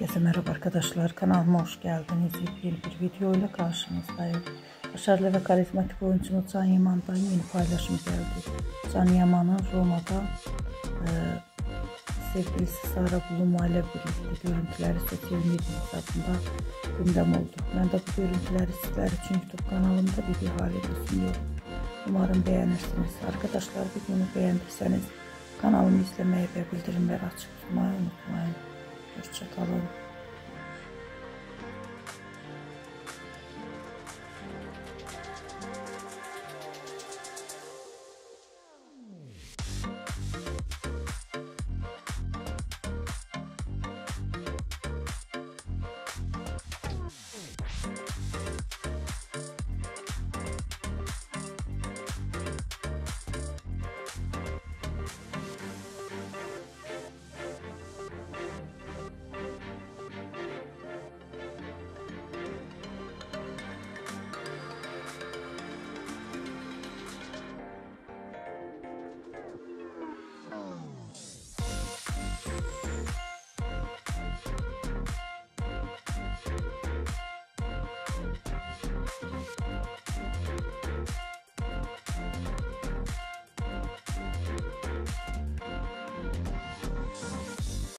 Herkese merhaba arkadaşlar, kanalıma hoş geldiniz. Yeni bir video ile karşınızdayım. Başarılı ve karizmatik oyuncumuz Can Yaman'dan yeni paylaşım geldi. Can Yaman'ın Roma'da sevgilisi Sara Bulunma ile birlikte görüntüleri sosyal medya hesabında gündem oldu. Ben de bu görüntüleri sizler için YouTube kanalımda video halinde sunuyorum. Umarım beğenirsiniz. Arkadaşlar, videomu beğendiyseniz kanalımı izlemeyi ve bildirimleri açık tutmayı unutmayın. Hoşça kalın.